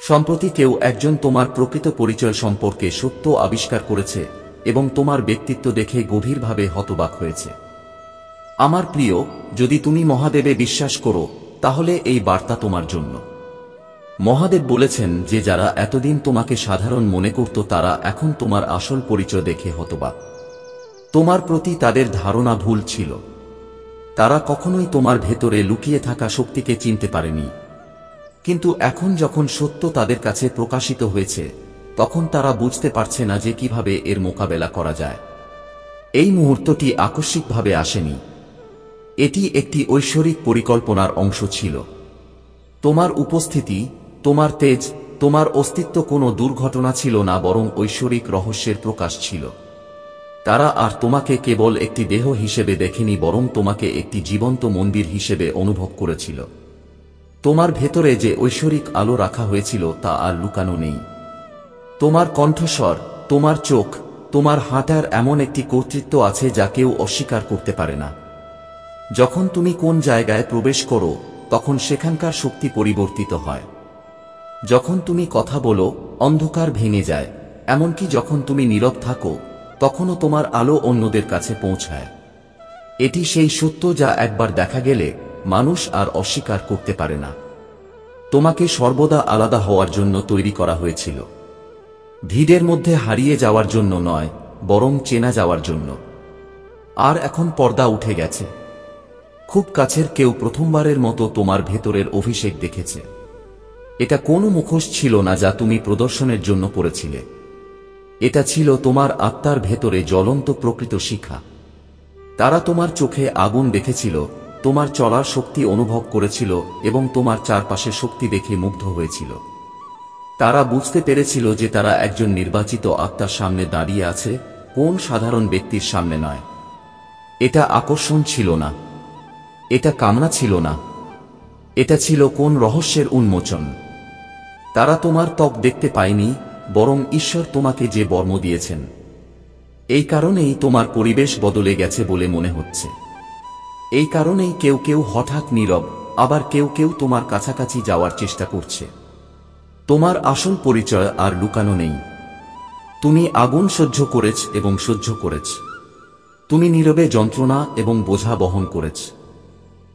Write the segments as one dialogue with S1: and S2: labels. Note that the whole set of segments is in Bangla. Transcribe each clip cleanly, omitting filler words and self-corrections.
S1: সম্প্রতি কেউ একজন তোমার প্রকৃত পরিচয় সম্পর্কে সত্য আবিষ্কার করেছে এবং তোমার ব্যক্তিত্ব দেখে গভীরভাবে হতবাক হয়েছে। আমার প্রিয়, যদি তুমি মহাদেবে বিশ্বাস করো তাহলে এই বার্তা তোমার জন্য। মহাদেব বলেছেন যে যারা এতদিন তোমাকে সাধারণ মনে করত তারা এখন তোমার আসল পরিচয় দেখে হতবাক। তোমার প্রতি তাদের ধারণা ভুল ছিল। তারা কখনোই তোমার ভেতরে লুকিয়ে থাকা শক্তিকে চিনতে পারেনি। কিন্তু এখন যখন সত্য তাদের কাছে প্রকাশিত হয়েছে, তখন তারা বুঝতে পারছে না যে কিভাবে এর মোকাবেলা করা যায়। এই মুহূর্তটি আকস্মিকভাবে আসেনি। এটি একটি ঐশ্বরিক পরিকল্পনার অংশ ছিল। তোমার উপস্থিতি, তোমার তেজ, তোমার অস্তিত্ব কোনো দুর্ঘটনা ছিল না, বরং ঐশ্বরিক রহস্যের প্রকাশ ছিল। তারা আর তোমাকে কেবল একটি দেহ হিসেবে দেখেনি, বরং তোমাকে একটি জীবন্ত মন্দির হিসেবে অনুভব করেছিল। তোমার ভেতরে যে ঐশ্বরিক আলো রাখা হয়েছিল তা আর লুকানো নেই। তোমার কণ্ঠস্বর, তোমার চোখ, তোমার হাঁটার এমন একটি কর্তৃত্ব আছে যা কেউ অস্বীকার করতে পারে না। যখন তুমি কোন জায়গায় প্রবেশ করো তখন সেখানকার শক্তি পরিবর্তিত হয়। যখন তুমি কথা বলো, অন্ধকার ভেঙে যায়। এমনকি যখন তুমি নীরব থাকো তখনও তোমার আলো অন্যদের কাছে পৌঁছায়। এটি সেই সত্য যা একবার দেখা গেলে মানুষ আর অস্বীকার করতে পারে না। তোমাকে সর্বদা আলাদা হওয়ার জন্য তৈরি করা হয়েছিল। ভিড়ের মধ্যে হারিয়ে যাওয়ার জন্য নয়, বরং চেনা যাওয়ার জন্য। আর এখন পর্দা উঠে গেছে। খুব কাছের কেউ প্রথমবারের মতো তোমার ভেতরের অভিষেক দেখেছে। এটা কোনো মুখোশ ছিল না যা তুমি প্রদর্শনের জন্য পড়েছিলে। এটা ছিল তোমার আত্মার ভেতরে জ্বলন্ত প্রকৃত শিখা। তারা তোমার চোখে আগুন দেখেছিল, তোমার চলার শক্তি অনুভব করেছিল এবং তোমার চারপাশে শক্তি দেখে মুগ্ধ হয়েছিল। তারা বুঝতে পেরেছিল যে তারা একজন নির্বাচিত আত্মার সামনে দাঁড়িয়ে আছে, কোন সাধারণ ব্যক্তির সামনে নয়। এটা আকর্ষণ ছিল না, এটা কামনা ছিল না, এটা ছিল কোন রহস্যের উন্মোচন। তারা তোমার ত্বক দেখতে পায়নি, বরং ঈশ্বর তোমাকে যে বর্ম দিয়েছেন। এই কারণেই তোমার পরিবেশ বদলে গেছে বলে মনে হচ্ছে। এই কারণেই কেউ কেউ হঠাৎ নীরব, আবার কেউ কেউ তোমার কাছাকাছি যাওয়ার চেষ্টা করছে। তোমার আসল পরিচয় আর লুকানো নেই। তুমি আগুন সহ্য করেছ এবং সহ্য করেছ। তুমি নীরবে যন্ত্রণা এবং বোঝা বহন করেছ।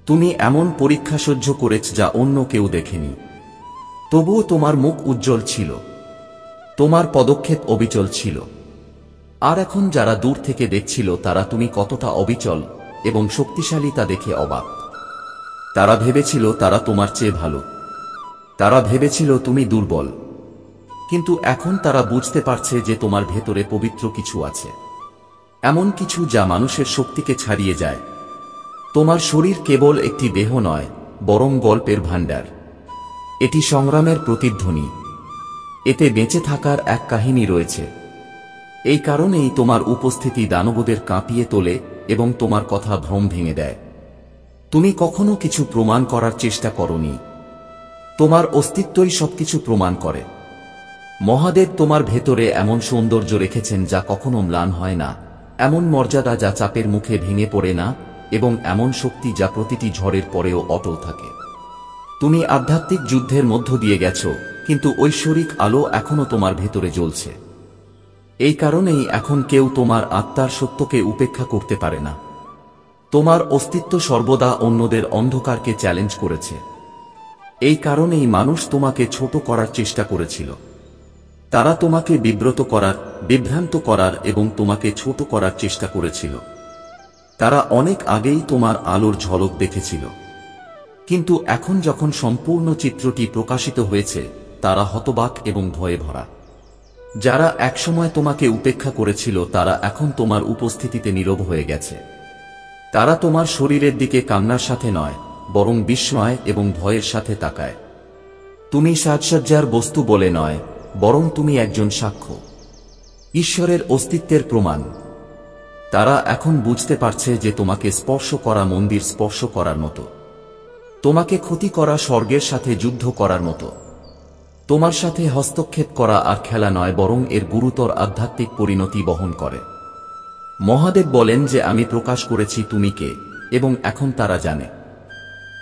S1: তুমি এমন পরীক্ষা সহ্য করেছ যা অন্য কেউ দেখেনি। তবুও তোমার মুখ উজ্জ্বল ছিল। তোমার পদক্ষেপ অবিচল ছিল। আর এখন যারা দূর থেকে দেখছিল তারা তুমি কতটা অবিচল এবং শক্তিশালী তা দেখে অবাক। তারা ভেবেছিল তারা তোমার চেয়ে ভালো। তারা ভেবেছিল তুমি দুর্বল। কিন্তু এখন তারা বুঝতে পারছে যে তোমার ভেতরে পবিত্র কিছু আছে। এমন কিছু যা মানুষের শক্তিকে ছাড়িয়ে যায়। তোমার শরীর কেবল একটি দেহ নয়, বরং গল্পের ভাণ্ডার। এটি সংগ্রামের প্রতিধ্বনি। এতে বেঁচে থাকার এক কাহিনী রয়েছে। এই কারণেই তোমার উপস্থিতি দানবদের কাঁপিয়ে তোলে এবং তোমার কথা ভ্রম ভেঙে দেয়। তুমি কখনো কিছু প্রমাণ করার চেষ্টা করনি। তোমার অস্তিত্বই সবকিছু প্রমাণ করে। মহাদেব তোমার ভেতরে এমন সৌন্দর্য রেখেছেন যা কখনো ম্লান হয় না, এমন মর্যাদা যা চাপের মুখে ভেঙে পড়ে না, এবং এমন শক্তি যা প্রতিটি ঝড়ের পরেও অটল থাকে। তুমি আধ্যাত্মিক যুদ্ধের মধ্য দিয়ে গেছো, কিন্তু ঐশ্বরিক আলো এখনো তোমার ভেতরে জ্বলছে। এই কারণেই এখন কেউ তোমার আত্মার সত্যকে উপেক্ষা করতে পারে না। তোমার অস্তিত্ব সর্বদা অন্যদের অন্ধকারকে চ্যালেঞ্জ করেছে। এই কারণেই মানুষ তোমাকে ছোট করার চেষ্টা করেছিল। তারা তোমাকে বিভ্রান্ত করার এবং তোমাকে ছোট করার চেষ্টা করেছিল। তারা অনেক আগেই তোমার আলোর ঝলক দেখেছিল। কিন্তু এখন যখন সম্পূর্ণ চিত্রটি প্রকাশিত হয়েছে, তারা হতবাক এবং ভয়ে ভরা। যারা একসময় তোমাকে উপেক্ষা করেছিল তারা এখন তোমার উপস্থিতিতে নীরব হয়ে গেছে। তারা তোমার শরীরের দিকে কান্নার সাথে নয়, বরং বিস্ময় এবং ভয়ের সাথে তাকায়। তুমি সাজসজ্জার বস্তু বলে নয়, বরং তুমি একজন সাক্ষ্য, ঈশ্বরের অস্তিত্বের প্রমাণ। তারা এখন বুঝতে পারছে যে তোমাকে স্পর্শ করা মন্দির স্পর্শ করার মতো, তোমাকে ক্ষতি করা স্বর্গের সাথে যুদ্ধ করার মতো। তোমার সাথে হস্তক্ষেপ করা আর খেলা নয়, বরং এর গুরুতর আধ্যাত্মিক পরিণতি বহন করে। মহাদেব বলেন যে আমি প্রকাশ করেছি তুমি কে, এবং এখন তারা জানে।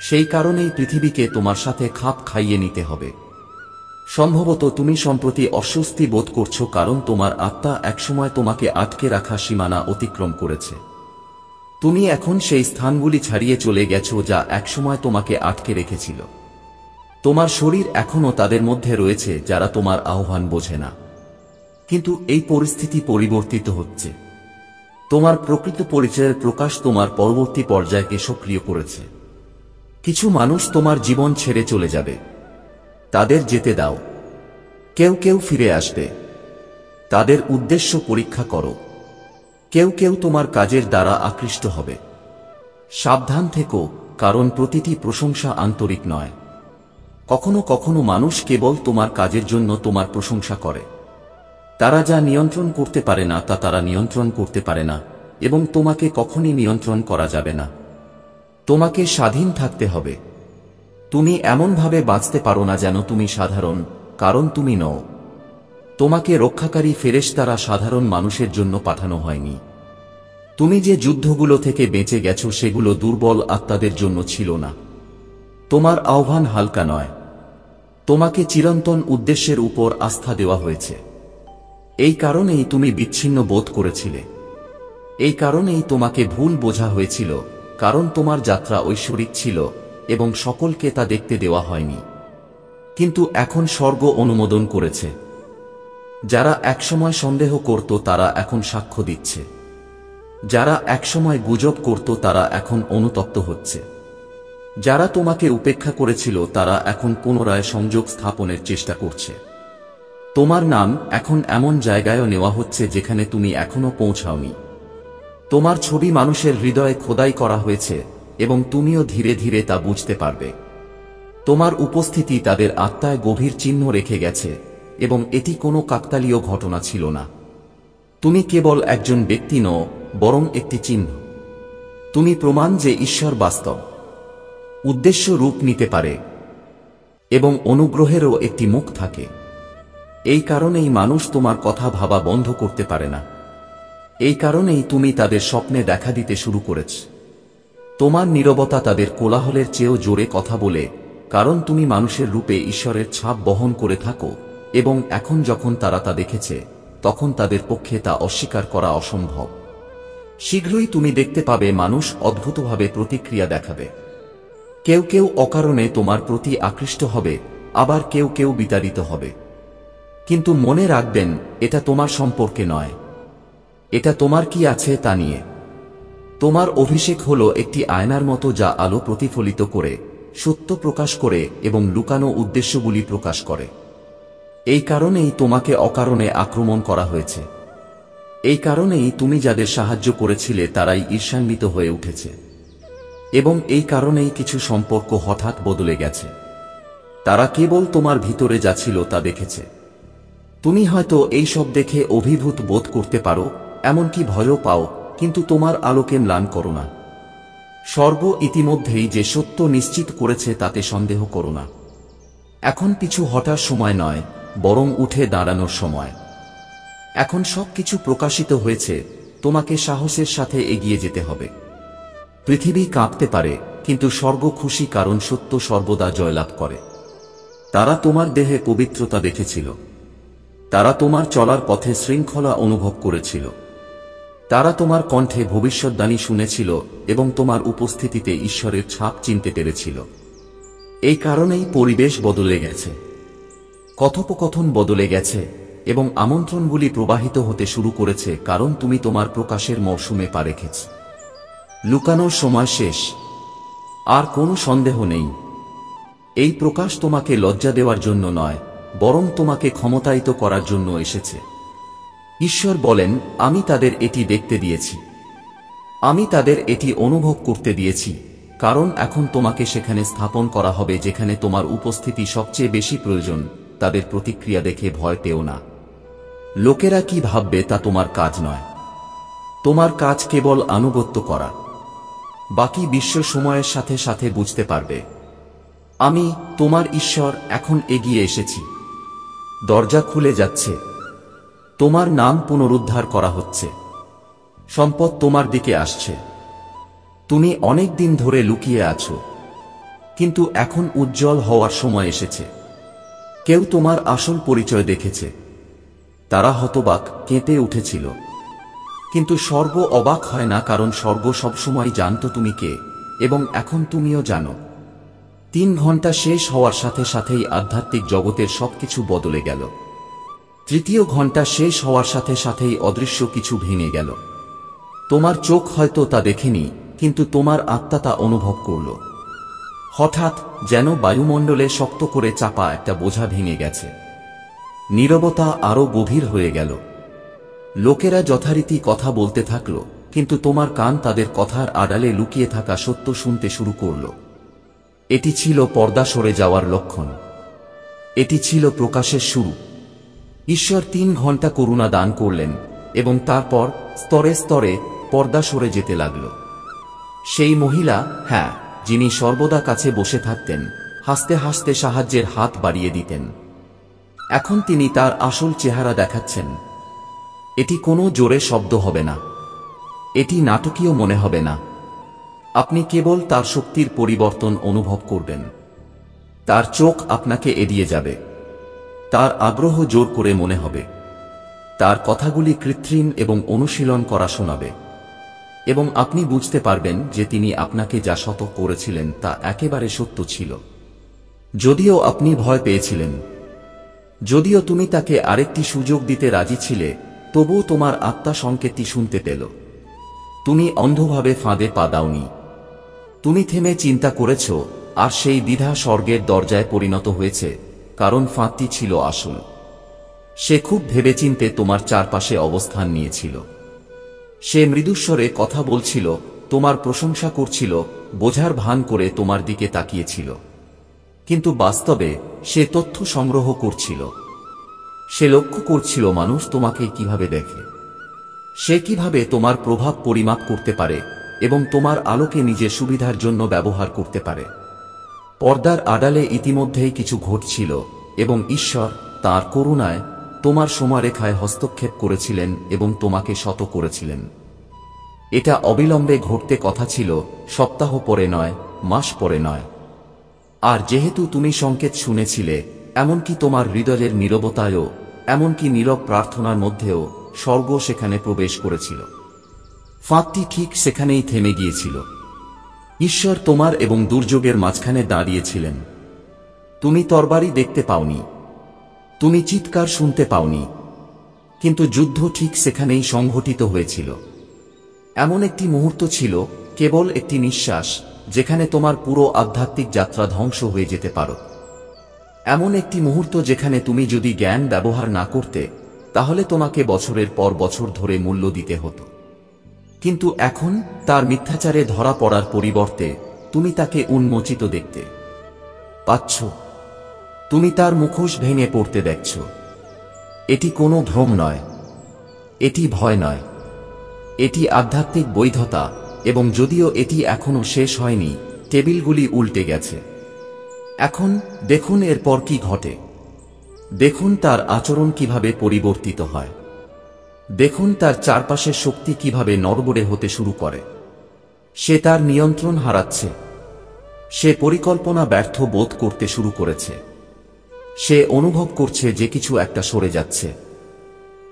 S1: সেই কারণেই পৃথিবীকে তোমার সাথে খাপ খাইয়ে নিতে হবে। সম্ভবত তুমি সম্প্রতি অস্বস্তি বোধ করছো, কারণ তোমার আত্মা একসময় তোমাকে আটকে রাখা সীমানা অতিক্রম করেছে। তুমি এখন সেই স্থানগুলি ছাড়িয়ে চলে গেছো যা একসময় তোমাকে আটকে রেখেছিল। তোমার শরীর এখনও তাদের মধ্যে রয়েছে যারা তোমার আহ্বান বোঝে না। কিন্তু এই পরিস্থিতি পরিবর্তিত হচ্ছে। তোমার প্রকৃত পরিচয়ের প্রকাশ তোমার পরবর্তী পর্যায়কে সক্রিয় করেছে। কিছু মানুষ তোমার জীবন ছেড়ে চলে যাবে। তাদের যেতে দাও। কেউ কেউ ফিরে আসবে। তাদের উদ্দেশ্য পরীক্ষা করো। কেউ কেউ তোমার কাজের দ্বারা আকৃষ্ট হবে। সাবধান থেকো, কারণ প্রতিটি প্রশংসা আন্তরিক নয়। কখনো কখনো মানুষ কেবল তোমার কাজের জন্য তোমার প্রশংসা করে। তারা যা নিয়ন্ত্রণ করতে পারে না তা তারা নিয়ন্ত্রণ করতে পারে না, এবং তোমাকে কখনই নিয়ন্ত্রণ করা যাবে না। তোমাকে স্বাধীন থাকতে হবে। তুমি এমনভাবে বাঁচতে পারো না যেন তুমি সাধারণ, কারণ তুমি নও। তোমাকে রক্ষাকারী ফেরেশতারা সাধারণ মানুষের জন্য পাঠানো হয়নি। তুমি যে যুদ্ধগুলো থেকে বেঁচে গেছো সেগুলো দুর্বল আত্মাদের জন্য ছিল না। তোমার আহ্বান হালকা নয়। তোমাকে চিরন্তন উদ্দেশ্যের উপর আস্থা দেওয়া হয়েছে। এই কারণেই তুমি বিচ্ছিন্ন বোধ করেছিলে। এই কারণেই তোমাকে ভুল বোঝা হয়েছিল, কারণ তোমার যাত্রা ঐশ্বরিক ছিল এবং সকলকে তা দেখতে দেওয়া হয়নি। কিন্তু এখন স্বর্গ অনুমোদন করেছে। যারা একসময় সন্দেহ করত তারা এখন সাক্ষ্য দিচ্ছে। যারা একসময় গুজব করত তারা এখন অনুতপ্ত হচ্ছে। যারা তোমাকে উপেক্ষা করেছিল তারা এখন পুনরায় সংযোগ স্থাপনের চেষ্টা করছে। তোমার নাম এখন এমন জায়গায়ও নেওয়া হচ্ছে যেখানে তুমি এখনো পৌঁছাওনি। তোমার ছবি মানুষের হৃদয়ে খোদাই করা হয়েছে এবং তুমিও ধীরে ধীরে তা বুঝতে পারবে। তোমার উপস্থিতি তাদের আত্মায় গভীর চিহ্ন রেখে গেছে এবং এটি কোনো কাকতালীয় ঘটনা ছিল না। তুমি কেবল একজন ব্যক্তি নও, বরং একটি চিহ্ন। তুমি প্রমাণ যে ঈশ্বর বাস্তব। উদ্দেশ্য রূপ নিতে পারে এবং অনুগ্রহেরও একটি মুখ থাকে। এই কারণেই মানুষ তোমার কথা ভাবা বন্ধ করতে পারে না। এই কারণেই তুমি তাদের স্বপ্নে দেখা দিতে শুরু করেছ। তোমার নীরবতা তাদের কোলাহলের চেয়েও জোরে কথা বলে, কারণ তুমি মানুষের রূপে ঈশ্বরের ছাপ বহন করে থাকো, এবং এখন যখন তারা তা দেখেছে তখন তাদের পক্ষে তা অস্বীকার করা অসম্ভব। শীঘ্রই তুমি দেখতে পাবে মানুষ অদ্ভুতভাবে প্রতিক্রিয়া দেখাবে। কেউ কেউ অকারণে তোমার প্রতি আকৃষ্ট হবে, আবার কেউ কেউ বিতাড়িত হবে। কিন্তু মনে রাখবেন, এটা তোমার সম্পর্কে নয়। এটা তোমার কি আছে তা নিয়ে। তোমার অভিষেক হলো একটি আয়নার মতো যা আলো প্রতিফলিত করে, সত্য প্রকাশ করে এবং লুকানো উদ্দেশ্যগুলি প্রকাশ করে। এই কারণেই তোমাকে অকারণে আক্রমণ করা হয়েছে। এই কারণেই তুমি যাদের সাহায্য করেছিলে তারাই ঈর্ষান্বিত হয়ে উঠেছে। এবং এই কারণেই কিছু সম্পর্ক হঠাৎ বদলে গেছে। তারা কেবল তোমার ভিতরে যা ছিল তা দেখেছে। তুমি হয়তো এই সব দেখে অভিভূত বোধ করতে পারো, এমনকি ভয়ও পাও, কিন্তু তোমার আলোকে ম্লান করো না। স্বর্গ ইতিমধ্যেই যে সত্য নিশ্চিত করেছে তাতে সন্দেহ করো না। এখন পিছু হটার সময় নয়, বরং উঠে দাঁড়ানোর সময়। এখন সবকিছু প্রকাশিত হয়েছে, তোমাকে সাহসের সাথে এগিয়ে যেতে হবে। পৃথিবী কাঁপতে পারে, কিন্তু স্বর্গ খুশি, কারণ সত্য সর্বদা জয়লাভ করে। তারা তোমার দেহে পবিত্রতা দেখেছিল। তারা তোমার চলার পথে শৃঙ্খলা অনুভব করেছিল। তারা তোমার কণ্ঠে ভবিষ্যদ্বাণী শুনেছিল এবং তোমার উপস্থিতিতে ঈশ্বরের ছাপ চিনতে পেরেছিল। এই কারণেই পরিবেশ বদলে গেছে। কথোপকথন বদলে গেছে এবং আমন্ত্রণগুলি প্রবাহিত হতে শুরু করেছে, কারণ তুমি তোমার প্রকাশের মরশুমে পা রেখেছ। লুকানোর সময় শেষ। আর কোনো সন্দেহ নেই, এই প্রকাশ তোমাকে লজ্জা দেওয়ার জন্য নয়, বরং তোমাকে ক্ষমতায়িত করার জন্য এসেছে। ঈশ্বর বলেন, আমি তাদের এটি দেখতে দিয়েছি। আমি তাদের এটি অনুভব করতে দিয়েছি, কারণ এখন তোমাকে সেখানে স্থাপন করা হবে যেখানে তোমার উপস্থিতি সবচেয়ে বেশি প্রয়োজন। তাদের প্রতিক্রিয়া দেখে ভয় পেও না। লোকেরা কি ভাববে তা তোমার কাজ নয়। তোমার কাজ কেবল আনুগত্য করা। বাকি বিশ্ব সময়ের সাথে সাথে বুঝতে পারবে। আমি, তোমার ঈশ্বর, এখন এগিয়ে এসেছি। দরজা খুলে যাচ্ছে। তোমার নাম পুনরুদ্ধার করা হচ্ছে। সম্পদ তোমার দিকে আসছে। তুমি অনেক দিন ধরে লুকিয়ে আছো, কিন্তু এখন উজ্জ্বল হওয়ার সময় এসেছে। কেউ তোমার আসল পরিচয় দেখেছে। তারা হতবাক, কেঁপে উঠেছিল। কিন্তু স্বর্গ অবাক হয় না, কারণ স্বর্গ সবসময় জানত তুমি কে, এবং এখন তুমিও জানো। 3 ঘন্টা শেষ হওয়ার সাথে সাথেই আধ্যাত্মিক জগতের সবকিছু বদলে গেল। 3য় ঘন্টা শেষ হওয়ার সাথে সাথেই অদৃশ্য কিছু ভেঙে গেল। তোমার চোখ হয়তো তা দেখেনি, কিন্তু তোমার আত্মা তা অনুভব করল। হঠাৎ যেন বায়ুমণ্ডলে শক্ত করে চাপা একটা বোঝা ভেঙে গেছে। নীরবতা আরো গভীর হয়ে গেল। লোকেরা যথারীতি কথা বলতে থাকল, কিন্তু তোমার কান তাদের কথার আড়ালে লুকিয়ে থাকা সত্য শুনতে শুরু করল। এটি ছিল পর্দা সরে যাওয়ার লক্ষণ। এটি ছিল প্রকাশের শুরু। ঈশ্বর 3 ঘন্টা করুণা দান করলেন, এবং তারপর স্তরে স্তরে পর্দা সরে যেতে লাগল। সেই মহিলা, হ্যাঁ, যিনি সর্বদা কাছে বসে থাকতেন, হাসতে হাসতে সাহায্যের হাত বাড়িয়ে দিতেন, এখন তিনি তার আসল চেহারা দেখাচ্ছেন। এটি কোনো জোরে শব্দ হবে না। এটি নাটকীয় মনে হবে না। আপনি কেবল তার শক্তির পরিবর্তন অনুভব করবেন। তার চোখ আপনাকে এড়িয়ে যাবে। তার আগ্রহ জোর করে মনে হবে। তার কথাগুলি কৃত্রিম এবং অনুশীলন করা শোনাবে। এবং আপনি বুঝতে পারবেন যে তিনি আপনাকে যা শত করেছিলেন তা একেবারে সত্য ছিল। যদিও আপনি ভয় পেয়েছিলেন, যদিও তুমি তাকে আরেকটি সুযোগ দিতে রাজি ছিলে, তবুও তোমার আত্মা সংকেতটি শুনতে পেল। তুমি অন্ধভাবে ফাঁদে পা দাওনি। তুমি থেমে চিন্তা করেছ, আর সেই দ্বিধা স্বর্গের দরজায় পরিণত হয়েছে, কারণ ফাঁদটি ছিল আসল। সে খুব ভেবেচিন্তে তোমার চারপাশে অবস্থান নিয়েছিল। সে মৃদুস্বরে কথা বলছিল, তোমার প্রশংসা করছিল, বোঝার ভান করে তোমার দিকে তাকিয়েছিল। কিন্তু বাস্তবে সে তথ্য সংগ্রহ করছিল। সে লক্ষ্য করছিল মানুষ তোমাকে কিভাবে দেখে, সে কিভাবে তোমার প্রভাব পরিমাপ করতে পারে এবং তোমার আলোকে নিজের সুবিধার জন্য ব্যবহার করতে পারে। পর্দার আড়ালে ইতিমধ্যেই কিছু ঘটছিল, এবং ঈশ্বর তাঁর করুণায় তোমার সময়রেখায় হস্তক্ষেপ করেছিলেন এবং তোমাকে শত করেছিলেন। এটা অবিলম্বে ঘটতে কথা ছিল, সপ্তাহ পরে নয়, মাস পরে নয়। আর যেহেতু তুমি সংকেত শুনেছিলে, এমনকি তোমার হৃদয়ের নীরবতায়ও, এমনকি নীরব প্রার্থনার মধ্যেও, স্বর্গ সেখানে প্রবেশ করেছিল। ফাঁদটি ঠিক সেখানেই থেমে গিয়েছিল। ঈশ্বর তোমার এবং দুর্যোগের মাঝখানে দাঁড়িয়েছিলেন। তুমি তরবারি দেখতে পাওনি, তুমি চিৎকার শুনতে পাওনি, কিন্তু যুদ্ধ ঠিক সেখানেই সংঘটিত হয়েছিল। এমন একটি মুহূর্ত ছিল, কেবল একটি নিঃশ্বাস, যেখানে তোমার পুরো আধ্যাত্মিক যাত্রা ধ্বংস হয়ে যেতে পারো। এমন একটি মুহূর্ত যেখানে তুমি যদি জ্ঞান ব্যবহার না করতে, তাহলে তোমাকে বছরের পর বছর ধরে মূল্য দিতে হতো। কিন্তু এখন তার মিথ্যাচারে ধরা পড়ার পরিবর্তে তুমি তাকে উন্মোচিত দেখতে পাচ্ছ। তুমি তার মুখোশ ভেঙে পড়তে দেখছ। এটি কোনো ভ্রম নয়, এটি ভয় নয়, এটি আধ্যাত্মিক বৈধতা। এবং যদিও এটি এখনো শেষ হয়নি, টেবিলগুলি উল্টে গেছে। এখন দেখুন এরপর কি ঘটে। দেখুন তার আচরণ কিভাবে পরিবর্তিত হয়। দেখুন তার চারপাশের শক্তি কিভাবে নড়বড়ে হতে শুরু করে। সে তার নিয়ন্ত্রণ হারাচ্ছে। সে পরিকল্পনা ব্যর্থ বোধ করতে শুরু করেছে। সে অনুভব করছে যে কিছু একটা সরে যাচ্ছে,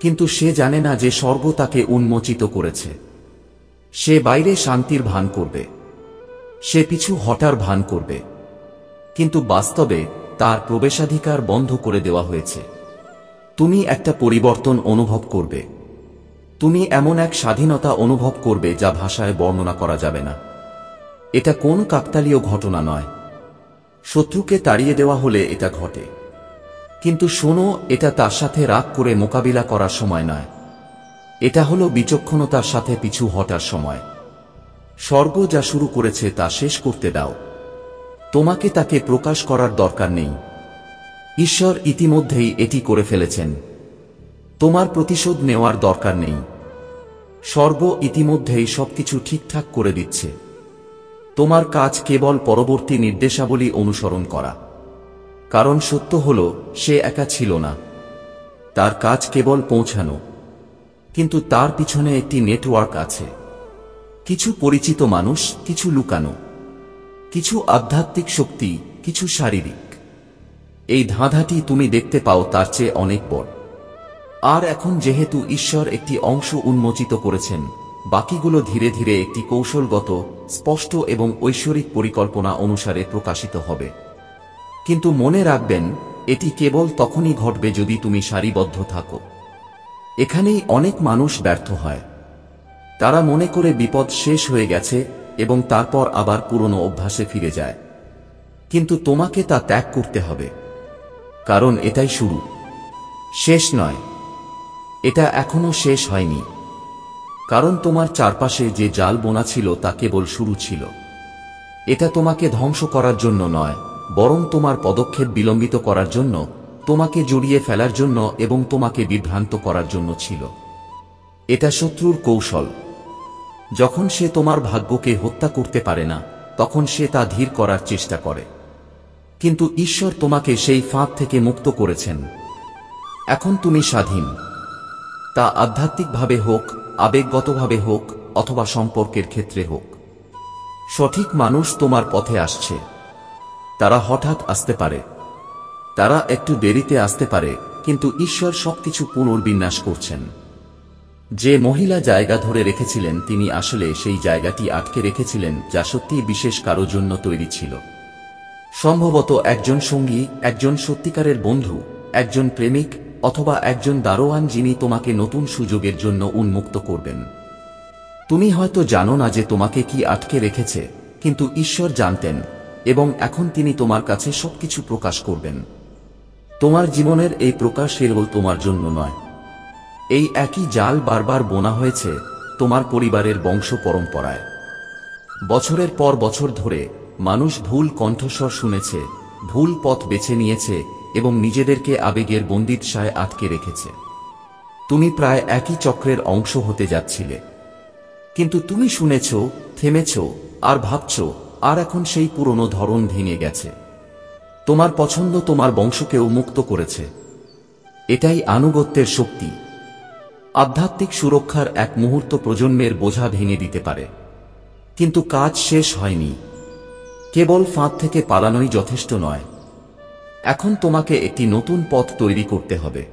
S1: কিন্তু সে জানে না যে স্বর্গ তাকে উন্মোচিত করেছে। সে বাইরে শান্তির ভান করবে, সে পিছু হটার ভান করবে, কিন্তু বাস্তবে তার প্রবেশাধিকার বন্ধ করে দেওয়া হয়েছে। তুমি একটা পরিবর্তন অনুভব করবে। তুমি এমন এক স্বাধীনতা অনুভব করবে যা ভাষায় বর্ণনা করা যাবে না। এটা কোন কাকতালীয় ঘটনা নয়। শত্রুকে তাড়িয়ে দেওয়া হলে এটা ঘটে, কিন্তু শোনো, এটা তার সাথে রাগ করে মোকাবিলা করার সময় নয়। এটা হলো বিচক্ষণতার সাথে পিছু হটার সময়। স্বর্গ যা শুরু করেছে তা শেষ করতে দাও। তোমাকে তাকে প্রকাশ করার দরকার নেই। ঈশ্বর ইতিমধ্যেই এটি করে ফেলেছেন। তোমার প্রতিশোধ নেওয়ার দরকার নেই। স্বর্গ ইতিমধ্যেই সবকিছু ঠিকঠাক করে দিচ্ছে। তোমার কাজ কেবল পরবর্তী নির্দেশাবলী অনুসরণ করা। কারণ সত্য হল, সে একা ছিল না। তার কাজ কেবল পৌঁছানো, কিন্তু তার পিছনে একটি নেটওয়ার্ক আছে। কিছু পরিচিত মানুষ, কিছু লুকানো, কিছু আধ্যাত্মিক শক্তি, কিছু শারীরিক। এই ধাঁধাটি তুমি দেখতে পাও তার চেয়ে অনেক বড়। আর এখন যেহেতু ঈশ্বর একটি অংশ উন্মোচিত করেছেন, বাকিগুলো ধীরে ধীরে একটি কৌশলগত, স্পষ্ট এবং ঐশ্বরিক পরিকল্পনা অনুসারে প্রকাশিত হবে। কিন্তু মনে রাখবেন, এটি কেবল তখনই ঘটবে যদি তুমি সারিবদ্ধ থাকো। এখানেই অনেক মানুষ ব্যর্থ হয়। তারা মনে করে বিপদ শেষ হয়ে গেছে এবং তারপর আবার পুরনো অভ্যাসে ফিরে যায়। কিন্তু তোমাকে তা ত্যাগ করতে হবে, কারণ এটাই শুরু, শেষ নয়। এটা এখনো শেষ হয়নি, কারণ তোমার চারপাশে যে জাল বোনা ছিল তা কেবল শুরু ছিল। এটা তোমাকে ধ্বংস করার জন্য নয়, বরং তোমার পদক্ষেপ বিলম্বিত করার জন্য, তোমাকে জড়িয়ে ফেলার জন্য এবং তোমাকে বিভ্রান্ত করার জন্য ছিল। এটা শত্রুর কৌশল। যখন সে তোমার ভাগ্যকে হত্যা করতে পারে না, তখন সে তা ধীর করার চেষ্টা করে। কিন্তু ঈশ্বর তোমাকে সেই ফাঁদ থেকে মুক্ত করেছেন। এখন তুমি স্বাধীন। তা আধ্যাত্মিকভাবে হোক, আবেগগতভাবে হোক, অথবা সম্পর্কের ক্ষেত্রে হোক। সঠিক মানুষ তোমার পথে আসছে। তারা হঠাৎ আসতে পারে, তারা একটু দেরিতে আসতে পারে, কিন্তু ঈশ্বর সবকিছু পুনর্বিন্যাস করছেন। যে মহিলা জায়গা ধরে রেখেছিলেন, তিনি আসলে সেই জায়গাটি আটকে রেখেছিলেন যা সত্যিই বিশেষ কারো জন্য তৈরি ছিল। সম্ভবত একজন সঙ্গী, একজন সত্যিকারের বন্ধু, একজন প্রেমিক, অথবা একজন দারোয়ান যিনি তোমাকে নতুন সুযোগের জন্য উন্মুক্ত করবেন। তুমি হয়তো জানো না যে তোমাকে কি আটকে রেখেছে, কিন্তু ঈশ্বর জানতেন, এবং এখন তিনি তোমার কাছে সবকিছু প্রকাশ করবেন। তোমার জীবনের এই প্রকাশ কেবল তোমার জন্য নয়। এই একই জাল বারবার বোনা হয়েছে তোমার পরিবারের বংশ পরম্পরায়। বছরের পর বছর ধরে মানুষ ভুল কণ্ঠস্বর শুনেছে, ভুল পথ বেছে নিয়েছে এবং নিজেদেরকে আবেগের বন্দিদশায় আটকে রেখেছে। তুমি প্রায় একই চক্রের অংশ হতে যাচ্ছিলে। কিন্তু তুমি শুনেছ, থেমেছ, আর ভাবছ, আর এখন সেই পুরনো ধরন ভেঙে গেছে। তোমার পছন্দ তোমার বংশকেও মুক্ত করেছে। এটাই আনুগত্যের শক্তি। আধ্যাত্মিক সুরক্ষার এক মুহূর্ত প্রজন্মের বোঝা ভেঙে দিতে পারে। কিন্তু কাজ শেষ হয়নি। কেবল ফাঁদ থেকে পালানোই যথেষ্ট নয়। এখন তোমাকে একটি নতুন পথ তৈরি করতে হবে।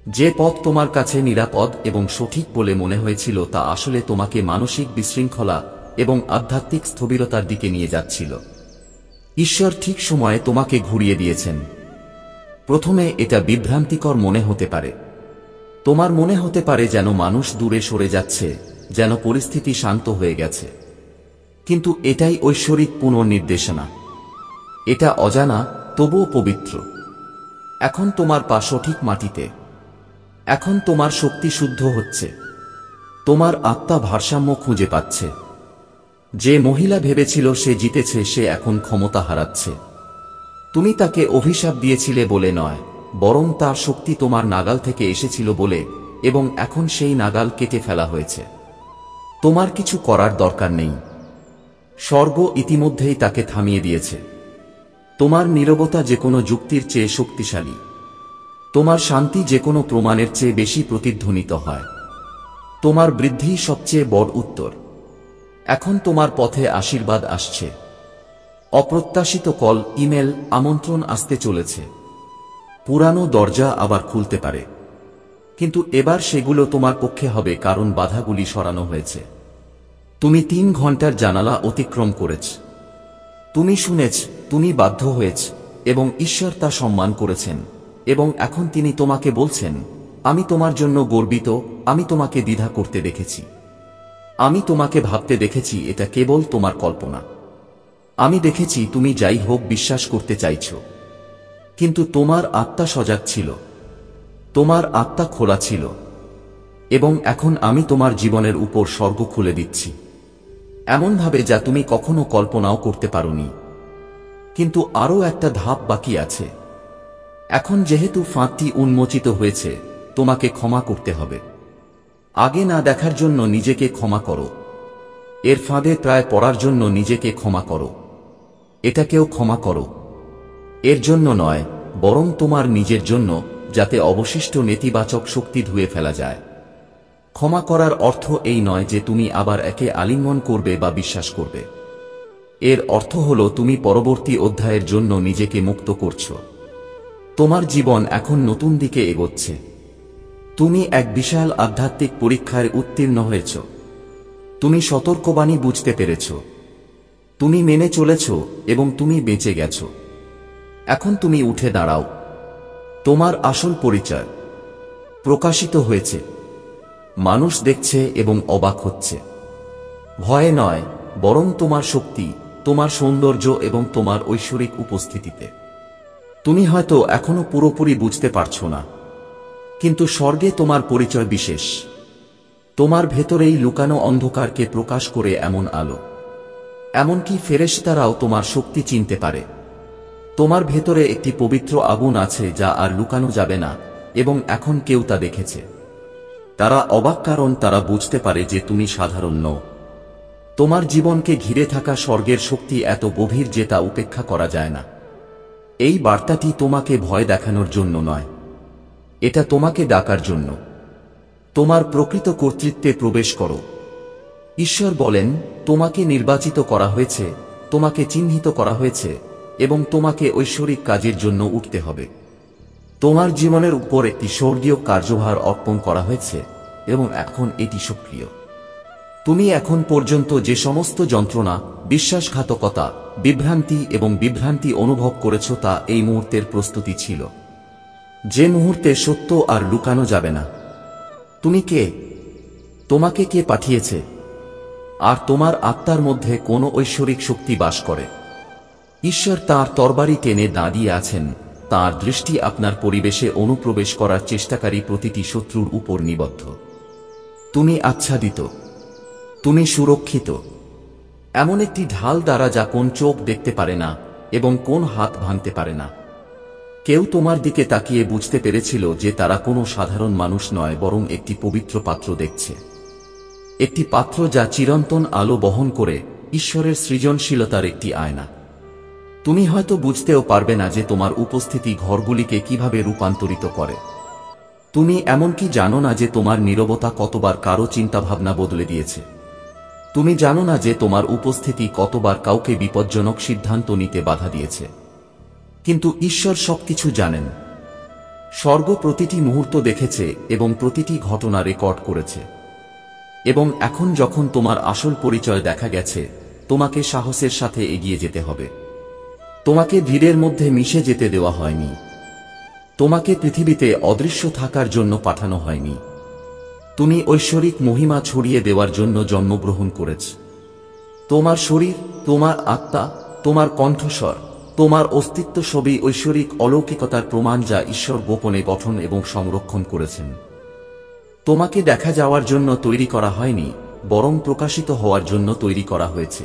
S1: যে পথ তোমার কাছে নিরাপদ এবং সঠিক বলে মনে হয়েছিল, তা আসলে তোমাকে মানসিক বিশৃঙ্খলা এবং আধ্যাত্মিক স্থবিরতার দিকে নিয়ে যাচ্ছিল। ঈশ্বর ঠিক সময়ে তোমাকে ঘুরিয়ে দিয়েছেন। প্রথমে এটা বিভ্রান্তিকর মনে হতে পারে। তোমার মনে হতে পারে যেন মানুষ দূরে সরে যাচ্ছে, যেন পরিস্থিতি শান্ত হয়ে গেছে। কিন্তু এটাই ঐশ্বরিক পুনর্নির্দেশনা। এটা অজানা, তবুও পবিত্র। এখন তোমার পা সঠিক মাটিতে। এখন তোমার শক্তি শুদ্ধ হচ্ছে। তোমার আত্মা ভারসাম্য খুঁজে পাচ্ছে। যে মহিলা ভেবেছিল সে জিতেছে, সে এখন ক্ষমতা হারাচ্ছে। তুমি তাকে অভিশাপ দিয়েছিলে বলে নয়, বরং তার শক্তি তোমার নাগাল থেকে এসেছিল বলে, এবং এখন সেই নাগাল কেটে ফেলা হয়েছে। তোমার কিছু করার দরকার নেই। স্বর্গ ইতিমধ্যেই তাকে থামিয়ে দিয়েছে। তোমার নীরবতা যে কোনো যুক্তির চেয়ে শক্তিশালী। তোমার শান্তি যে কোনো প্রমাণের চেয়ে বেশি প্রতিধ্বনিত হয়। তোমার বৃদ্ধি সবচেয়ে বড় উত্তর। এখন তোমার পথে আশীর্বাদ আসছে। অপ্রত্যাশিত কল, ইমেল, আমন্ত্রণ আসতে চলেছে। পুরানো দরজা আবার খুলতে পারে, কিন্তু এবার সেগুলো তোমার পক্ষে হবে, কারণ বাধাগুলি সরানো হয়েছে। তুমি 3 ঘন্টার জানালা অতিক্রম করেছ। তুমি শুনেছ, তুমি বাধ্য হয়েছ, এবং ঈশ্বর তা সম্মান করেছেন। এবং এখন তিনি তোমাকে বলছেন, আমি তোমার জন্য গর্বিত, আমি তোমাকে দ্বিধা করতে দেখেছি। আমি তোমাকে ভাবতে দেখেছি এটা কেবল তোমার কল্পনা। আমি দেখেছি তুমি যাই হোক বিশ্বাস করতে চাইছ। কিন্তু তোমার আত্মা সজাগ ছিল। তোমার আত্মা খোলা ছিল। এবং এখন আমি তোমার জীবনের উপর স্বর্গ খুলে দিচ্ছি, এমনভাবে যা তুমি কখনো কল্পনাও করতে পারোনি। কিন্তু আরও একটা ধাপ বাকি আছে। এখন যেহেতু ফাঁদটি উন্মোচিত হয়েছে, তোমাকে ক্ষমা করতে হবে। আগে না দেখার জন্য নিজেকে ক্ষমা করো। এর ফাঁদে প্রায় পড়ার জন্য নিজেকে ক্ষমা করো। এটাকেও ক্ষমা করো। এর জন্য নয়, বরং তোমার নিজের জন্য, যাতে অবশিষ্ট নেতিবাচক শক্তি ধুয়ে ফেলা যায়। ক্ষমা করার অর্থ এই নয় যে তুমি আবার একে আলিঙ্গন করবে বা বিশ্বাস করবে। এর অর্থ হলো তুমি পরবর্তী অধ্যায়ের জন্য নিজেকে মুক্ত করছো। তোমার জীবন এখন নতুন দিকে এগোচ্ছে। তুমি এক বিশাল আধ্যাত্মিক পরীক্ষায় উত্তীর্ণ হয়েছ। তুমি সতর্কবাণী বুঝতে পেরেছ। তুমি মেনে চলেছ এবং তুমি বেঁচে গেছ। এখন তুমি উঠে দাঁড়াও। তোমার আসল পরিচয় প্রকাশিত হয়েছে। মানুষ দেখছে এবং অবাক হচ্ছে। ভয়ে নয়, বরং তোমার শক্তি, তোমার সৌন্দর্য এবং তোমার ঐশ্বরিক উপস্থিতিতে। তুমি হয়তো এখনো পুরোপুরি বুঝতে পারছো না, কিন্তু স্বর্গে তোমার পরিচয় বিশেষ। তোমার ভেতরেই লুকানো অন্ধকারকে প্রকাশ করে এমন আলো, এমনকি ফেরেশতারাও তোমার শক্তি চিনতে পারে। তোমার ভেতরে একটি পবিত্র আগুন আছে যা আর লুকানো যাবে না, এবং এখন কেউ তা দেখেছে। তারা অবাক, কারণ তারা বুঝতে পারে যে তুমি সাধারণ নও। তোমার জীবনকে ঘিরে থাকা স্বর্গের শক্তি এত গভীর যে তা উপেক্ষা করা যায় না। এই বার্তাটি তোমাকে ভয় দেখানোর জন্য নয়, এটা তোমাকে ডাকার জন্য। তোমার প্রকৃত কর্তৃত্বে প্রবেশ করো। ঈশ্বর বলেন, তোমাকে নির্বাচিত করা হয়েছে, তোমাকে চিহ্নিত করা হয়েছে, এবং তোমাকে ঐশ্বরিক কাজের জন্য উঠতে হবে। তোমার জীবনের উপর একটি স্বর্গীয় কার্যভার অর্পণ করা হয়েছে, এবং এখন এটি সক্রিয়। তুমি এখন পর্যন্ত যে সমস্ত যন্ত্রণা, বিশ্বাসঘাতকতা, বিভ্রান্তি অনুভব করেছ তা এই মুহূর্তের প্রস্তুতি ছিল। যে মুহূর্তে সত্য আর লুকানো যাবে না। তুমি কে? তোমাকে কে পাঠিয়েছে? আর তোমার আত্মার মধ্যে কোন ঐশ্বরিক শক্তি বাস করে? ঈশ্বর তাঁর তরবারি টেনে দাঁড়িয়ে আছেন। তাঁর দৃষ্টি আপনার পরিবেশে অনুপ্রবেশ করার চেষ্টাকারী প্রতিটি শত্রুর উপর নিবদ্ধ। তুমি আচ্ছাদিত। তুমি সুরক্ষিত। এমন একটি ঢাল দ্বারা যা কোন চোখ দেখতে পারে না এবং কোন হাত ভাঙতে পারে না। কেউ তোমার দিকে তাকিয়ে বুঝতে পেরেছিল যে তারা কোনো সাধারণ মানুষ নয়, বরং একটি পবিত্র পাত্র দেখছে। একটি পাত্র যা চিরন্তন আলো বহন করে, ঈশ্বরের সৃজনশীলতার একটি আয়না। তুমি হয়তো বুঝতেও পারবে না যে তোমার উপস্থিতি ঘরগুলিকে কিভাবে রূপান্তরিত করে। তুমি এমনকি জানো না যে তোমার নীরবতা কতবার কারো চিন্তাভাবনা বদলে দিয়েছে। তুমি জানো না যে তোমার উপস্থিতি কতবার কাউকে বিপজ্জনক সিদ্ধান্ত নিতে বাধা দিয়েছে। কিন্তু ঈশ্বর সবকিছু জানেন। স্বর্গ প্রতিটি মুহূর্ত দেখেছে এবং প্রতিটি ঘটনা রেকর্ড করেছে। এবং এখন যখন তোমার আসল পরিচয় দেখা গেছে, তোমাকে সাহসের সাথে এগিয়ে যেতে হবে। তোমাকে ভিড়ের মধ্যে মিশে যেতে দেওয়া হয়নি। তোমাকে পৃথিবীতে অদৃশ্য থাকার জন্য পাঠানো হয়নি। তুমি ঐশ্বরিক মহিমা ছড়িয়ে দেওয়ার জন্য জন্মগ্রহণ করেছ। তোমার শরীর, তোমার আত্মা, তোমার কণ্ঠস্বর, তোমার অস্তিত্ব সবই ঐশ্বরিক অলৌকিকতার প্রমাণ যা ঈশ্বর গোপনে গঠন এবং সংরক্ষণ করেছেন। তোমাকে দেখা যাওয়ার জন্য তৈরি করা হয়নি, বরং প্রকাশিত হওয়ার জন্য তৈরি করা হয়েছে।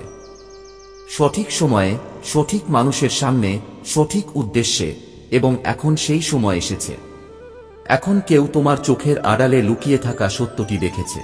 S1: সঠিক সময়ে, সঠিক মানুষের সামনে, সঠিক উদ্দেশ্যে, এবং এখন সেই সময় এসেছে। এখন কেউ তোমার চোখের আড়ালে লুকিয়ে থাকা সত্যটি দেখেছে।